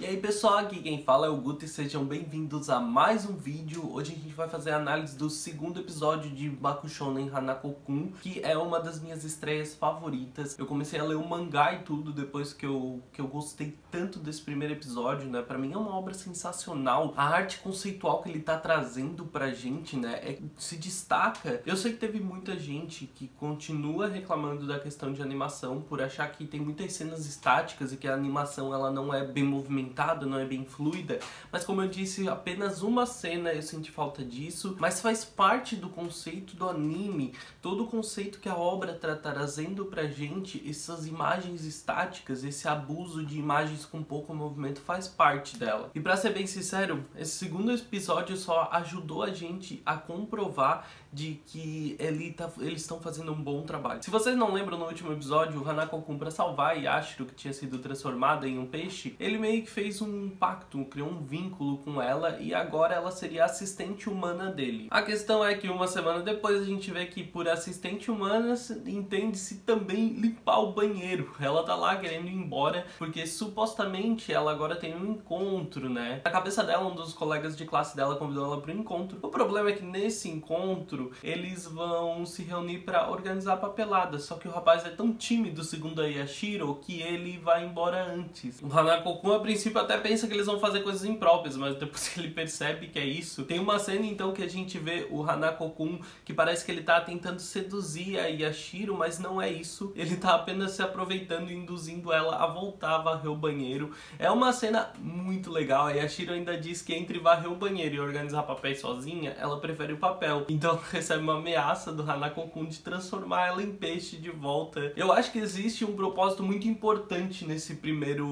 E aí pessoal, aqui quem fala é o Guto e sejam bem-vindos a mais um vídeo. Hoje a gente vai fazer a análise do segundo episódio de Bakushounen Hanako-kun, que é uma das minhas estreias favoritas. Eu comecei a ler o mangá e tudo depois que eu gostei tanto desse primeiro episódio, né? Pra mim é uma obra sensacional. A arte conceitual que ele tá trazendo pra gente, né, se destaca. Eu sei que teve muita gente que continua reclamando da questão de animação por achar que tem muitas cenas estáticas e que a animação ela não é bem movimentada, não é bem fluida, mas como eu disse, apenas uma cena eu senti falta disso, mas faz parte do conceito do anime, todo o conceito que a obra tá trazendo pra gente, essas imagens estáticas, esse abuso de imagens com pouco movimento faz parte dela. E pra ser bem sincero, esse segundo episódio só ajudou a gente a comprovar de que eles estão fazendo um bom trabalho. Se vocês não lembram, no último episódio, o Hanako-kun, pra salvar a Yashiro, que tinha sido transformada em um peixe, ele meio que fez um pacto, criou um vínculo com ela e agora ela seria a assistente humana dele. A questão é que uma semana depois a gente vê que por assistente humana entende-se também limpar o banheiro. Ela tá lá querendo ir embora porque supostamente ela agora tem um encontro, né? Na cabeça dela, um dos colegas de classe dela convidou ela pro encontro. O problema é que nesse encontro eles vão se reunir pra organizar a papelada, só que o rapaz é tão tímido, segundo a Yashiro, que ele vai embora antes. O Hanako-kun a princípio até pensa que eles vão fazer coisas impróprias, mas depois que ele percebe que é isso, tem uma cena então que a gente vê o Hanako-kun que parece que ele tá tentando seduzir a Yashiro, mas não é isso. Ele tá apenas se aproveitando e induzindo ela a voltar a varrer o banheiro. É uma cena muito legal. A Yashiro ainda diz que entre varrer o banheiro e organizar papéis sozinha, ela prefere o papel. Então recebe uma ameaça do Hanako-kun de transformar ela em peixe de volta. Eu acho que existe um propósito muito importante nesse primeiro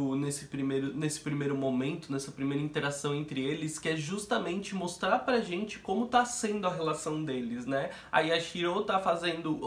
momento, nessa primeira interação entre eles, que é justamente mostrar pra gente como tá sendo a relação deles, né? A Yashiro tá fazendo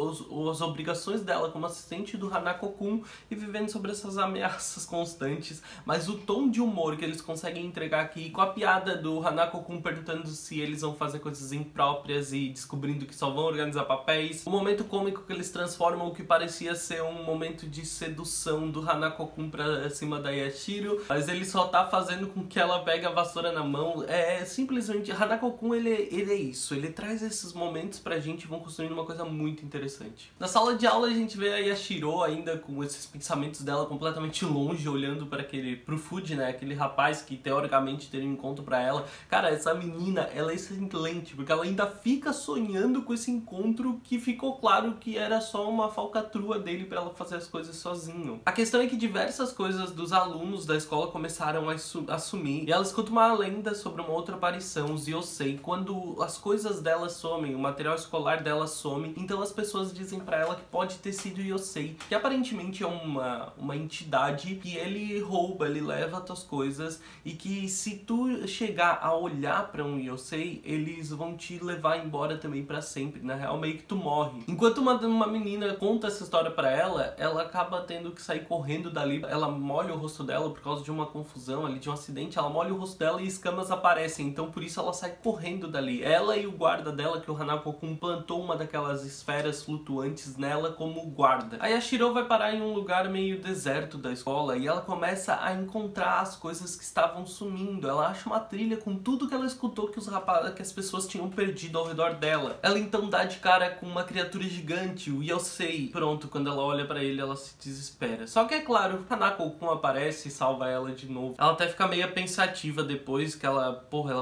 as obrigações dela como assistente do Hanako-kun e vivendo sobre essas ameaças constantes, mas o tom de humor que eles conseguem entregar aqui, com a piada do Hanako-kun perguntando se eles vão fazer coisas impróprias e descobrindo que só vão organizar papéis, o momento cômico que eles transformam o que parecia ser um momento de sedução do Hanako-kun pra cima da Yashiro, mas ele só tá fazendo com que ela pegue a vassoura na mão. É simplesmente, Hanako-kun ele é isso, ele traz esses momentos pra gente e vão construindo uma coisa muito interessante. Na sala de aula a gente vê a Yashiro ainda com esses pensamentos dela completamente longe, olhando pro Fuji, né, aquele rapaz que teoricamente teria um encontro pra ela. Cara, essa menina, ela é excelente, porque ela ainda fica sonhando com esse encontro que ficou claro que era só uma falcatrua dele pra ela fazer as coisas sozinho. A questão é que diversas coisas dos alunos da escola começaram a assumir, e ela escuta uma lenda sobre uma outra aparição, os Yosei, quando as coisas dela somem, o material escolar dela some, então as pessoas dizem pra ela que pode ter sido Yosei, que aparentemente é uma entidade que ele rouba, ele leva as tuas coisas, e que se tu chegar a olhar pra um Yosei, eles vão te levar embora também pra sempre, na real meio que tu morre. Enquanto uma menina conta essa história pra ela acaba tendo que sair correndo dali, ela molha o rosto dela por causa de uma confusão ali, de um acidente, ela molha o rosto dela e escamas aparecem, então por isso ela sai correndo dali. Ela e o guarda dela, que o Hanako-kun plantou uma daquelas esferas flutuantes nela como guarda. Aí a Yashiro vai parar em um lugar meio deserto da escola e ela começa a encontrar as coisas que estavam sumindo. Ela acha uma trilha com tudo que ela escutou que as pessoas tinham perdido ao redor dela. Ela então dá de cara com uma criatura gigante, o Yosei. Pronto, quando ela olha pra ele, ela se desespera. Só que é claro, Hanako-kun aparece e salva ela de novo. Ela até fica meio pensativa depois que ela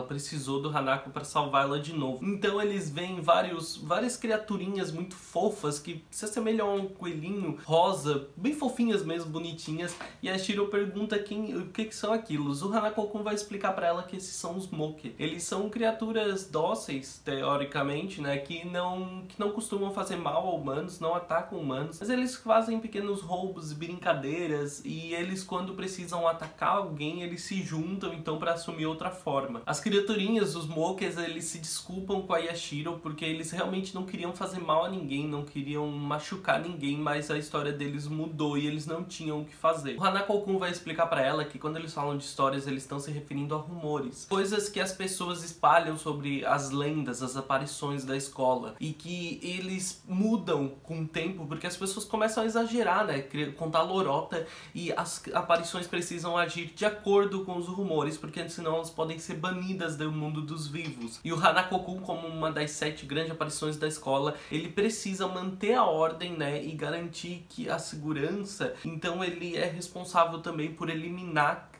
precisou do Hanako pra salvar ela de novo. Então eles veem várias criaturinhas muito fofas que se assemelham a um coelhinho rosa, bem fofinhas mesmo, bonitinhas. E a Shiro pergunta o que são aquilo. O Hanako-kun vai explicar pra ela que esses são os Moke. Eles são criaturas dóceis, teoricamente, né, que não costumam fazer mal a humanos, não atacam humanos, mas eles fazem pequenos roubos e brincadeiras, e eles, quando precisam atacar alguém, eles se juntam então pra assumir outra forma. As criaturinhas, os Mokes, eles se desculpam com a Yashiro porque eles realmente não queriam fazer mal a ninguém, não queriam machucar ninguém, mas a história deles mudou e eles não tinham o que fazer. O Hanako-kun vai explicar pra ela que quando eles falam de histórias, eles estão se referindo a rumores, coisas que as pessoas espalham sobre as lendas, as aparições da escola, e que eles mudam com o tempo porque as pessoas começam a exagerar, né, contar lorota, e as aparições precisam agir que de acordo com os rumores, porque senão elas podem ser banidas do mundo dos vivos. E o Hanako-kun, como uma das 7 grandes aparições da escola, ele precisa manter a ordem, né, e garantir que a segurança, então ele é responsável também por eliminar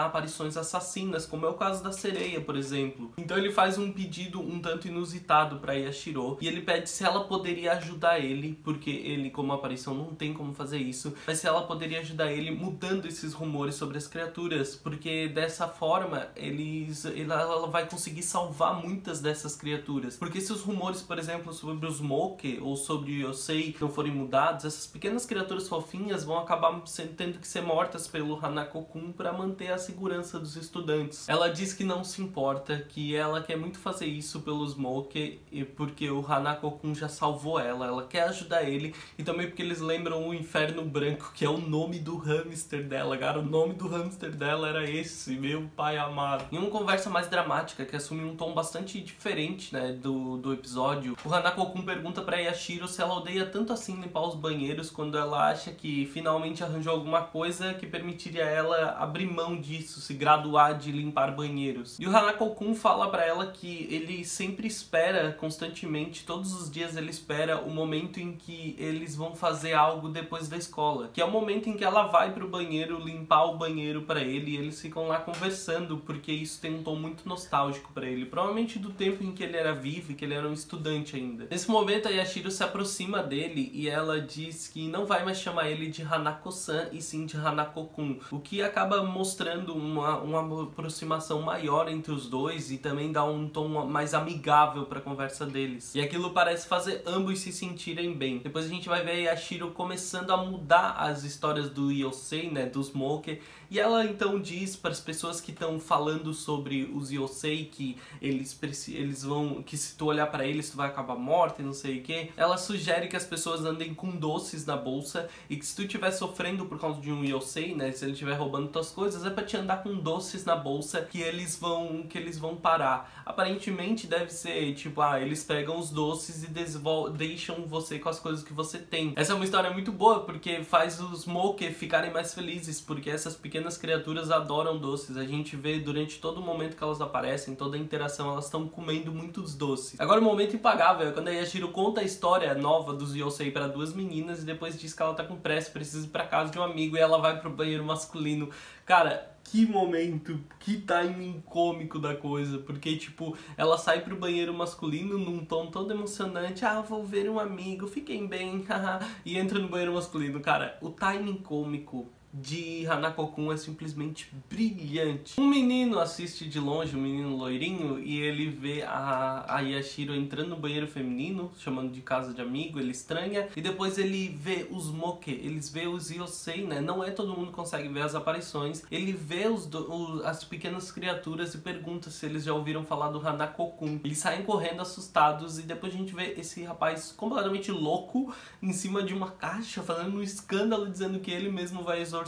aparições assassinas, como é o caso da sereia, por exemplo. Então ele faz um pedido um tanto inusitado para Yashiro, e ele pede se ela poderia ajudar ele, porque ele, como aparição, não tem como fazer isso, mas se ela poderia ajudar ele mudando esses rumores sobre as criaturas, porque dessa forma ela vai conseguir salvar muitas dessas criaturas. Porque se os rumores, por exemplo, sobre os Moke ou sobre o Yosei não forem mudados, essas pequenas criaturas fofinhas vão acabar tendo que ser mortas pelo Hanako-kun para manter a segurança dos estudantes. Ela diz que não se importa, que ela quer muito fazer isso pelos Moke, porque o Hanako-kun já salvou ela quer ajudar ele, e também porque eles lembram o Inferno Branco, que é o nome do hamster dela, cara. O nome do hamster dela era esse, meu pai amado. Em uma conversa mais dramática, que assume um tom bastante diferente, né, do episódio, o Hanako-kun pergunta pra Yashiro se ela odeia tanto assim limpar os banheiros, quando ela acha que finalmente arranjou alguma coisa que permitiria ela abrir mão disso, se graduar de limpar banheiros. E o Hanako-kun fala pra ela que ele sempre espera constantemente, todos os dias ele espera o momento em que eles vão fazer algo depois da escola, que é o momento em que ela vai pro banheiro limpar o banheiro pra ele, e eles ficam lá conversando, porque isso tem um tom muito nostálgico pra ele, provavelmente do tempo em que ele era vivo e que ele era um estudante ainda. Nesse momento a Yashiro se aproxima dele e ela diz que não vai mais chamar ele de Hanako-san e sim de Hanako-kun, o que acaba mostrando uma aproximação maior entre os dois e também dá um tom mais amigável pra conversa deles. E aquilo parece fazer ambos se sentirem bem. Depois a gente vai ver a Yashiro começando a mudar as histórias do Yosei, né, dos Moke, e ela então diz para as pessoas que estão falando sobre os Yosei que eles vão, que se tu olhar para eles tu vai acabar morta e não sei o que, ela sugere que as pessoas andem com doces na bolsa, e que se tu estiver sofrendo por causa de um Yosei, né, se ele estiver roubando tuas coisas, é pra te andar com doces na bolsa que eles vão parar. Aparentemente deve ser tipo, eles pegam os doces e deixam você com as coisas que você tem. Essa é uma história muito boa, porque faz os Moke ficarem mais felizes, porque essas pequenas criaturas adoram doces. A gente vê durante todo o momento que elas aparecem, toda a interação, elas estão comendo muitos doces. Agora o momento impagável é quando a Yashiro conta a história nova dos Yosei para 2 meninas e depois diz que ela tá com pressa, precisa ir pra casa de um amigo, e ela vai pro banheiro masculino. Cara, que momento, que timing cômico da coisa, porque tipo, ela sai pro banheiro masculino num tom todo emocionante, vou ver um amigo, fiquem bem, haha, e entra no banheiro masculino. Cara, o timing cômico de Hanako-kun é simplesmente brilhante. Um menino assiste de longe, um menino loirinho, e ele vê a Yashiro entrando no banheiro feminino, chamando de casa de amigo, ele estranha, e depois ele vê os Moke, eles vê os Yosei, né? Não é todo mundo que consegue ver as aparições. Ele vê as pequenas criaturas e pergunta se eles já ouviram falar do Hanako-kun. Eles saem correndo assustados, e depois a gente vê esse rapaz completamente louco em cima de uma caixa, fazendo um escândalo, dizendo que ele mesmo vai exorcizar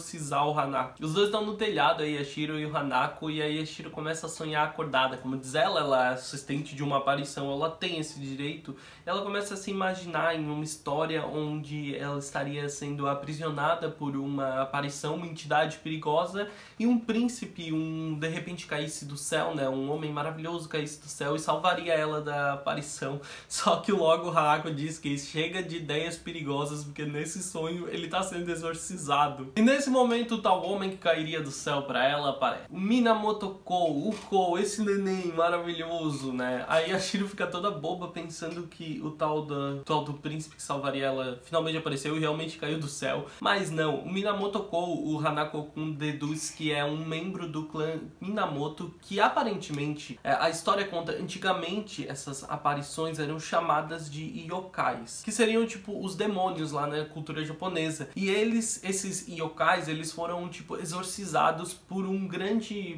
o Hanako. Os dois estão no telhado, a Yashiro e o Hanako, e a Yashiro começa a sonhar acordada. Como diz ela é assistente de uma aparição, ela tem esse direito. Ela começa a se imaginar em uma história onde ela estaria sendo aprisionada por uma aparição, uma entidade perigosa, e um príncipe, de repente caísse do céu, né? Um homem maravilhoso caísse do céu e salvaria ela da aparição. Só que logo o Hanako diz que chega de ideias perigosas, porque nesse sonho ele tá sendo exorcizado. E nesse momento o tal homem que cairia do céu pra ela aparece. O Minamoto Kou, esse neném maravilhoso, né? Aí a Shiro fica toda boba pensando que o tal do príncipe que salvaria ela finalmente apareceu e realmente caiu do céu. Mas não, o Minamoto Kou, o Hanako-kun deduz que é um membro do clã Minamoto, que aparentemente, a história conta, antigamente essas aparições eram chamadas de yokais, que seriam tipo os demônios lá na cultura japonesa. E esses yokais, eles foram tipo exorcizados por um grande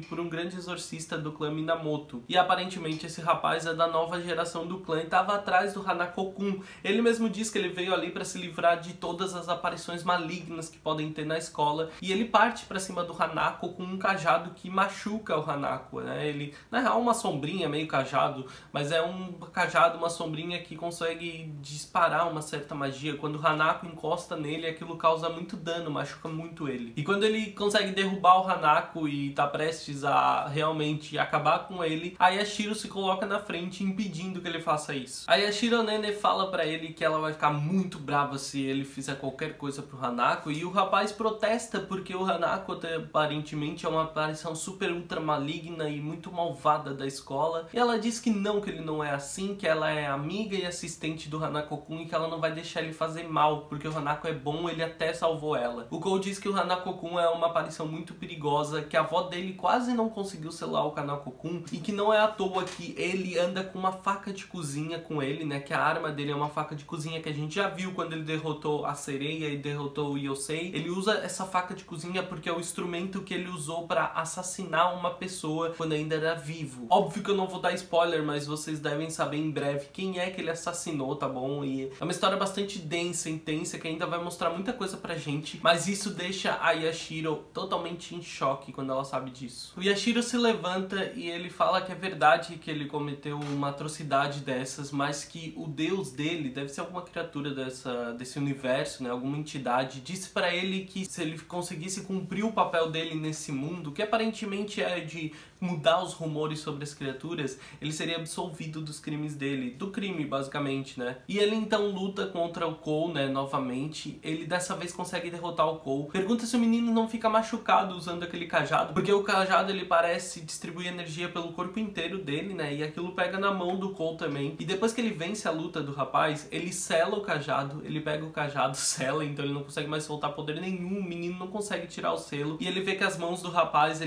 exorcista do clã Minamoto. E aparentemente esse rapaz é da nova geração do clã e estava atrás do Hanako-kun. Ele mesmo diz que ele veio ali para se livrar de todas as aparições malignas que podem ter na escola, e ele parte para cima do Hanako com um cajado que machuca o Hanako, né? Ele, na real, uma sombrinha meio cajado, mas é um cajado, uma sombrinha que consegue disparar uma certa magia. Quando o Hanako encosta nele, aquilo causa muito dano, machuca muito muito ele. E quando ele consegue derrubar o Hanako e tá prestes a realmente acabar com ele, a Yashiro se coloca na frente impedindo que ele faça isso. A Yashiro Nene fala pra ele que ela vai ficar muito brava se ele fizer qualquer coisa pro Hanako, e o rapaz protesta porque o Hanako aparentemente é uma aparição super ultra maligna e muito malvada da escola, e ela diz que ele não é assim, que ela é amiga e assistente do Hanako-kun e que ela não vai deixar ele fazer mal, porque o Hanako é bom, ele até salvou ela. O Kou diz que o Hanako-kun é uma aparição muito perigosa, que a avó dele quase não conseguiu selar o Hanako-kun, e que não é à toa que ele anda com uma faca de cozinha com ele, né, que a arma dele é uma faca de cozinha que a gente já viu quando ele derrotou a sereia e derrotou o Yosei. Ele usa essa faca de cozinha porque é o instrumento que ele usou pra assassinar uma pessoa quando ainda era vivo. Óbvio que eu não vou dar spoiler, mas vocês devem saber em breve quem é que ele assassinou, tá bom? E é uma história bastante densa, intensa, que ainda vai mostrar muita coisa pra gente, mas isso deixa a Yashiro totalmente em choque quando ela sabe disso. O Yashiro se levanta e ele fala que é verdade que ele cometeu uma atrocidade dessas, mas que o deus dele, deve ser alguma criatura desse universo, né, alguma entidade, disse pra ele que se ele conseguisse cumprir o papel dele nesse mundo, que aparentemente é de mudar os rumores sobre as criaturas, ele seria absolvido dos crimes dele, do crime basicamente, né? E ele então luta contra o Kou, né, novamente. Ele dessa vez consegue derrotar o Kou. Pergunta se o menino não fica machucado usando aquele cajado, porque o cajado ele parece distribuir energia pelo corpo inteiro dele, né? E aquilo pega na mão do Kou também. E depois que ele vence a luta do rapaz, ele sela o cajado, ele pega o cajado, sela, então ele não consegue mais soltar poder nenhum, o menino não consegue tirar o selo. E ele vê que as mãos do rapaz,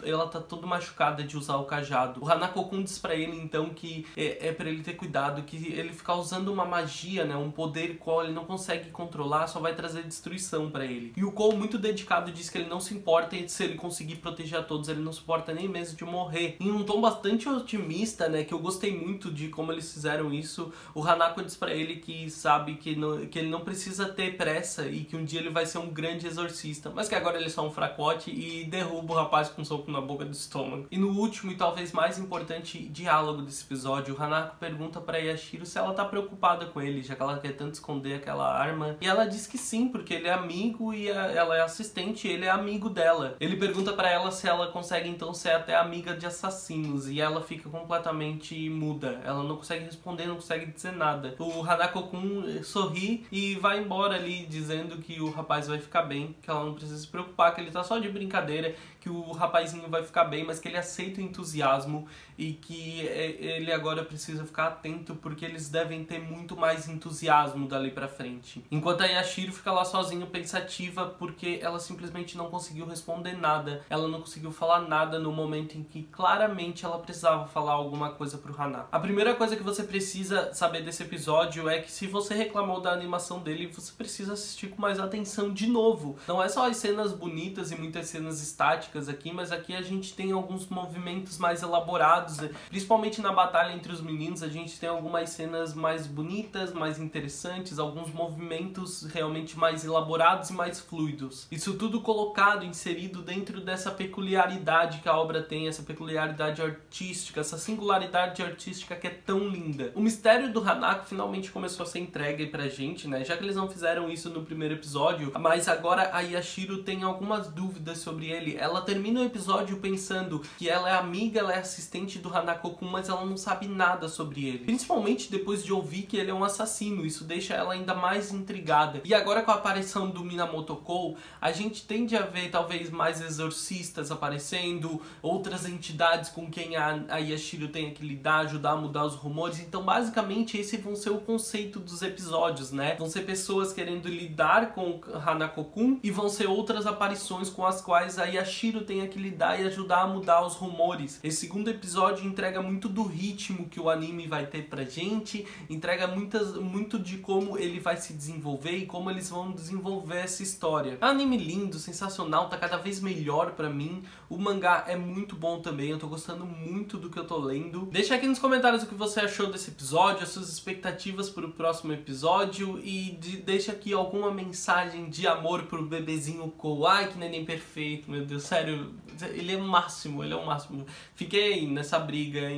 ela tá todo machucada de usar o cajado. O Hanako-kun diz pra ele então que é pra ele ter cuidado, que ele ficar usando uma magia, né, um poder qual ele não consegue controlar, só vai trazer destruição pra ele. E o Kou, muito dedicado, diz que ele não se importa se ele conseguir proteger a todos, ele não se importa nem mesmo de morrer. Em um tom bastante otimista, né, que eu gostei muito de como eles fizeram isso, o Hanako diz pra ele que sabe que ele não precisa ter pressa e que um dia ele vai ser um grande exorcista, mas que agora ele é só um fracote, e derruba o rapaz com um soco na boca do estômago. E no último e talvez mais importante diálogo desse episódio, o Hanako pergunta pra Yashiro se ela tá preocupada com ele, já que ela quer tanto esconder aquela arma. E ela diz que sim, porque ele é amigo e ela é assistente e ele é amigo dela. Ele pergunta pra ela se ela consegue então ser até amiga de assassinos, e ela fica completamente muda. Ela não consegue responder, não consegue dizer nada. O Hanako-kun sorri e vai embora ali dizendo que o rapaz vai ficar bem, que ela não precisa se preocupar, que ele tá só de brincadeira, que o rapazinho vai ficar bem, mas que ele aceita o entusiasmo e que ele agora precisa ficar atento porque eles devem ter muito mais entusiasmo dali pra frente. Enquanto a Yashiro fica lá sozinha, pensativa, porque ela simplesmente não conseguiu responder nada, ela não conseguiu falar nada no momento em que claramente ela precisava falar alguma coisa pro Hanako. A primeira coisa que você precisa saber desse episódio é que se você reclamou da animação dele, você precisa assistir com mais atenção de novo. Não é só as cenas bonitas e muitas cenas estáticas aqui, mas aqui a gente tem alguns movimentos mais elaborados, principalmente na batalha entre os meninos. A gente tem algumas cenas mais bonitas, mais interessantes, alguns movimentos realmente mais elaborados e mais fluidos. Isso tudo colocado, inserido dentro dessa peculiaridade que a obra tem, essa peculiaridade artística, essa singularidade artística que é tão linda. O mistério do Hanako finalmente começou a ser entregue pra gente, né? Já que eles não fizeram isso no primeiro episódio, mas agora a Yashiro tem algumas dúvidas sobre ele. Ela termina o episódio pensando que ela é amiga, ela é assistente do Hanako-kun, mas ela não sabe nada sobre ele. Principalmente depois de ouvir que ele é um assassino, isso deixa ela ainda mais intrigada. E agora com a aparição do Minamoto Kou, a gente tende a ver talvez mais exorcistas aparecendo, outras entidades com quem a Yashiro tem que lidar, ajudar a mudar os rumores. Então basicamente esse vão ser o conceito dos episódios, né? Vão ser pessoas querendo lidar com o Hanako-kun e vão ser outras aparições com as quais a Yashiro tem que lidar e ajudar a mudar os rumores. Esse segundo episódio entrega muito do ritmo que o anime vai ter pra gente, entrega muito de como ele vai se desenvolver e como eles vão desenvolver essa história. É um anime lindo, sensacional, tá cada vez melhor pra mim. O mangá é muito bom também, eu tô gostando muito do que eu tô lendo. Deixa aqui nos comentários o que você achou desse episódio, as suas expectativas pro próximo episódio, e deixa aqui alguma mensagem de amor pro bebezinho Kou. Ai, que neném perfeito, meu Deus, sério. sério, ele é o máximo, ele é o máximo. Fiquei nessa briga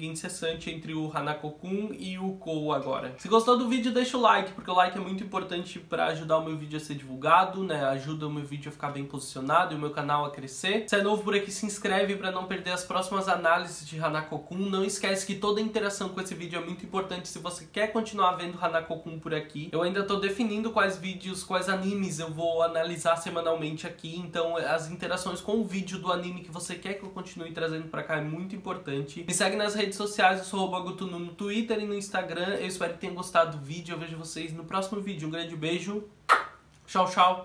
incessante entre o Hanako-kun e o Kou agora. Se gostou do vídeo, deixa o like, porque o like é muito importante pra ajudar o meu vídeo a ser divulgado, né? Ajuda o meu vídeo a ficar bem posicionado e o meu canal a crescer. Se é novo por aqui, se inscreve pra não perder as próximas análises de Hanako-kun. Não esquece que toda a interação com esse vídeo é muito importante se você quer continuar vendo Hanako-kun por aqui. Eu ainda tô definindo quais vídeos, quais animes eu vou analisar semanalmente aqui, então as interações com o vídeo do anime que você quer que eu continue trazendo pra cá é muito importante. Me segue nas redes sociais, eu sou o Gutunu no Twitter e no Instagram. Eu espero que tenham gostado do vídeo, eu vejo vocês no próximo vídeo. Um grande beijo, tchau, tchau!